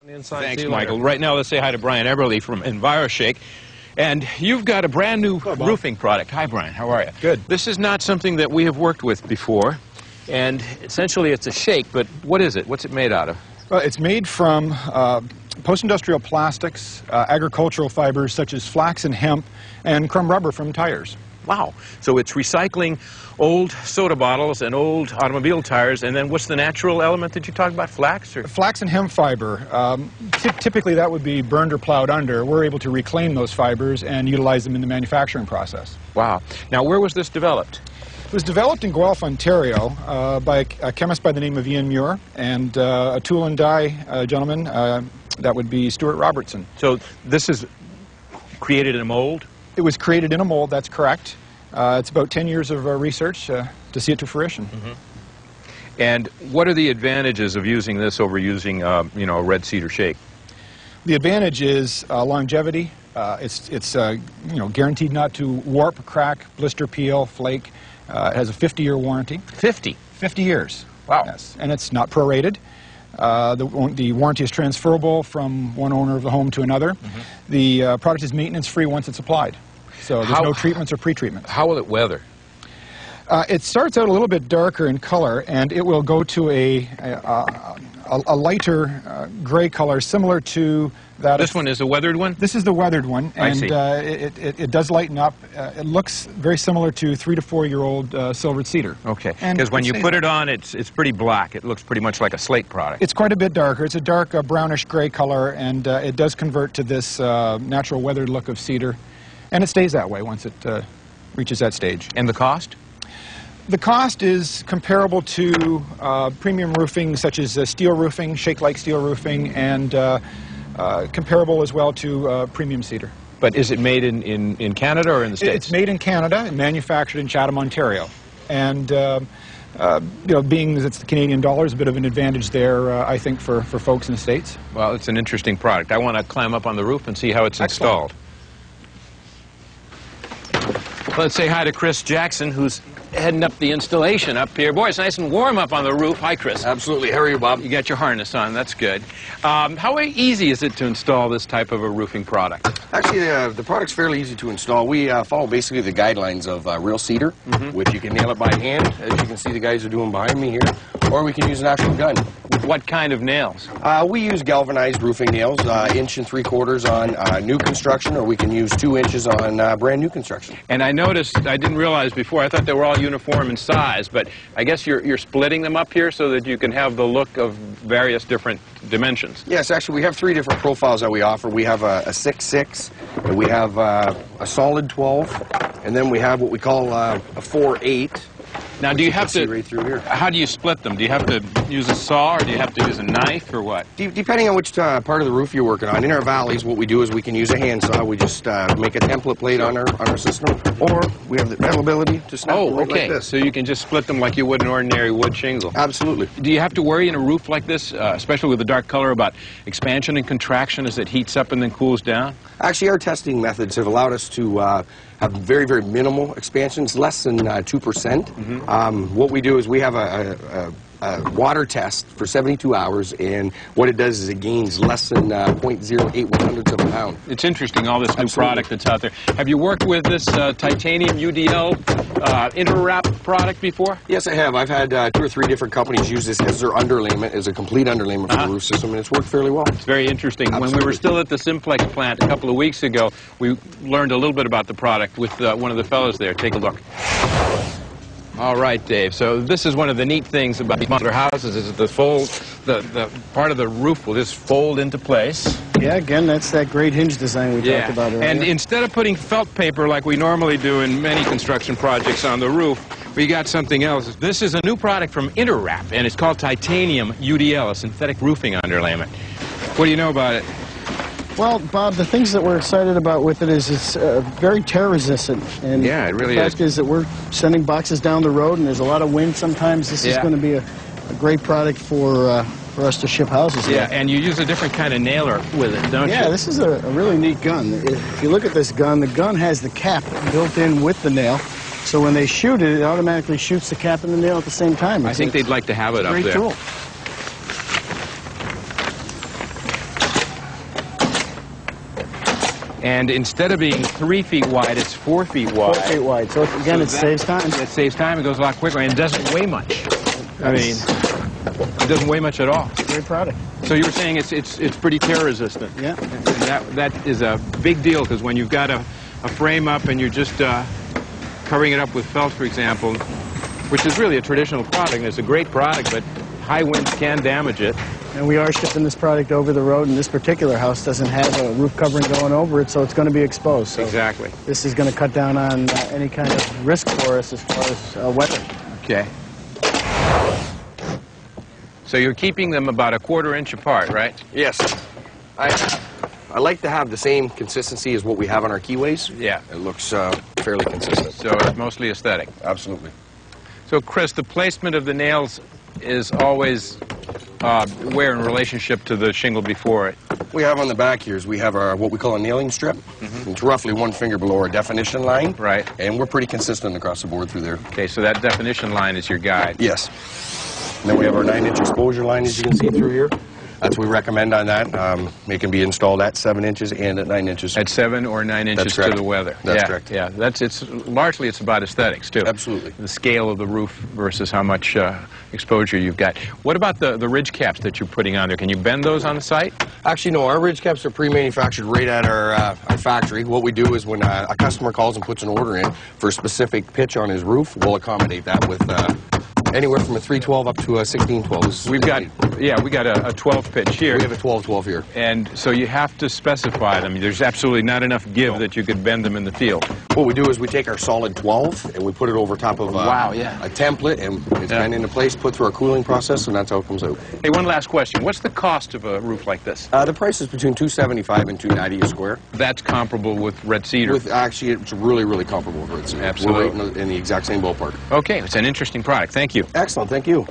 Thanks, Michael. Right now, let's say hi to Brian Eberly from EnviroShake. And you've got a brand new roofing product. Hi, Brian. How are you? Good. This is not something that we have worked with before. And essentially, it's a shake, but what is it? What's it made out of? Well, it's made from post-industrial plastics, agricultural fibers such as flax and hemp, and crumb rubber from tires. Wow. So it's recycling old soda bottles and old automobile tires, and then what's the natural element that you talk about, flax? Or? Flax and hemp fiber. Typically that would be burned or plowed under. We're able to reclaim those fibers and utilize them in the manufacturing process. Wow. Now, where was this developed? It was developed in Guelph, Ontario by a chemist by the name of Ian Muir and a tool and die gentleman, that would be Stuart Robertson. So this is created in a mold? It was created in a mold, that's correct. It's about 10 years of research to see it to fruition. Mm-hmm. And what are the advantages of using this over using, a red cedar shake? The advantage is longevity. It's guaranteed not to warp, crack, blister, peel, flake. It has a 50-year warranty. 50? 50 years. Wow. Yes, and it's not prorated. The warranty is transferable from one owner of the home to another. Mm-hmm. The product is maintenance-free once it's applied. So there's no treatments or pre-treatments. How will it weather? It starts out a little bit darker in color, and it will go to a lighter gray color, similar to that. This one is a weathered one? This is the weathered one, and it does lighten up. It looks very similar to 3 to 4 year old silvered cedar. Okay, because when you put it on, it's pretty black. It looks pretty much like a slate product. It's quite a bit darker. It's a dark brownish gray color, and it does convert to this natural weathered look of cedar, and it stays that way once it reaches that stage. And the cost? The cost is comparable to premium roofing such as steel roofing, shake-like steel roofing, and comparable as well to premium cedar. But is it made in Canada or in the States? It's made in Canada and manufactured in Chatham, Ontario. And being that it's the Canadian dollar is a bit of an advantage there, I think, for folks in the States. Well, it's an interesting product. I want to climb up on the roof and see how it's installed. Let's say hi to Chris Jackson, who's heading up the installation up here. Boy, it's nice and warm up on the roof. Hi, Chris. Absolutely. How are you, Bob? You got your harness on. That's good. How easy is it to install this type of a roofing product? Actually, the product's fairly easy to install. We follow basically the guidelines of real cedar, which you can nail it by hand, as you can see the guys are doing behind me here, or we can use an actual gun. What kind of nails? We use galvanized roofing nails, 1 3/4 on new construction, or we can use 2 inches on brand new construction. And I noticed, I didn't realize before, I thought they were all uniform in size, but I guess you're splitting them up here so that you can have the look of various different dimensions. Yes, actually we have 3 different profiles that we offer. We have a 6/6, and we have a solid 12, and then we have what we call a 4/8. Now, do you have to, right through here. How do you split them? Do you have to use a saw, or do you have to use a knife, or what? Depending on which part of the roof you're working on. In our valleys, what we do is we can use a handsaw. We just make a template plate on our system, or we have the availability to snap them right like this. So you can just split them like you would an ordinary wood shingle. Absolutely. Do you have to worry in a roof like this, especially with the dark color, about expansion and contraction as it heats up and then cools down? Actually, our testing methods have allowed us to have very, very minimal expansions, less than 2%. What we do is we have a water test for 72 hours, and what it does is it gains less than 0.08 of a pound. It's interesting, all this new product that's out there. Have you worked with this titanium UDL inter-wrap product before? Yes, I have. I've had 2 or 3 different companies use this as their underlayment, as a complete underlayment for the roof system, and it's worked fairly well. It's very interesting. When we were still at the Simplex plant a couple of weeks ago, we learned a little bit about the product with one of the fellows there. Take a look. All right, Dave. So this is one of the neat things about these modular houses is that the part of the roof will just fold into place. Yeah, again, that's that great hinge design we talked about earlier. And instead of putting felt paper like we normally do in many construction projects on the roof, we got something else. This is a new product from InterWrap, and it's called Titanium UDL, a synthetic roofing underlayment. What do you know about it? Well, Bob, the things that we're excited about with it is it's very tear resistant. And yeah, it really is. The fact is that we're sending boxes down the road, and there's a lot of wind sometimes. This is going to be a great product for us to ship houses. Yeah, and you use a different kind of nailer with it, don't you? Yeah, this is a really neat gun. If you look at this gun, the gun has the cap built in with the nail. So when they shoot it, it automatically shoots the cap and the nail at the same time. I think they'd like to have it up there. Great tool. And instead of being 3 feet wide, it's 4 feet wide. 4 feet wide. So again, So it saves time. It saves time. It goes a lot quicker, and it doesn't weigh much. I mean, it doesn't weigh much at all. Great product. So you were saying it's pretty tear resistant. Yeah. And that is a big deal, because when you've got a frame up and you're just covering it up with felt, for example, which is really a traditional product, and it's a great product, but high winds can damage it. And we are shipping this product over the road, and this particular house doesn't have a roof covering going over it, so it's going to be exposed. So Exactly. this is going to cut down on any kind of risk for us as far as weather. Okay. So you're keeping them about 1/4 inch apart, right? Yes. I like to have the same consistency as what we have on our keyways. Yeah. It looks fairly consistent. So it's mostly aesthetic. Absolutely. So, Chris, the placement of the nails is always where in relationship to the shingle before it? We have on the back here is we have our what we call a nailing strip. It's roughly 1 finger below our definition line. Right. And we're pretty consistent across the board through there. Okay, so that definition line is your guide. Yes. And then we have our 9-inch exposure line, as you can see through here. That's what we recommend on that. It can be installed at 7 inches and at 9 inches. At 7 or 9 inches to the weather. That's correct. Yeah, largely it's about aesthetics too. Absolutely. The scale of the roof versus how much exposure you've got. What about the ridge caps that you're putting on there? Can you bend those on the site? Actually, no. Our ridge caps are pre-manufactured right at our factory. What we do is when a customer calls and puts an order in for a specific pitch on his roof, we'll accommodate that with anywhere from a 312 up to a 1612. We got a 12 pitch here. We have a 1212 here. And so you have to specify them. There's absolutely not enough give that you could bend them in the field. What we do is we take our solid 12 and we put it over top of a template, and it's bent into place, put through our cooling process, and that's how it comes out. Hey, one last question. What's the cost of a roof like this? The price is between $275 and $290 a square. That's comparable with red cedar. Actually, it's really, really comparable with red cedar. Absolutely. We're right in the exact same ballpark. Okay, it's an interesting product. Thank you. Excellent. Thank you.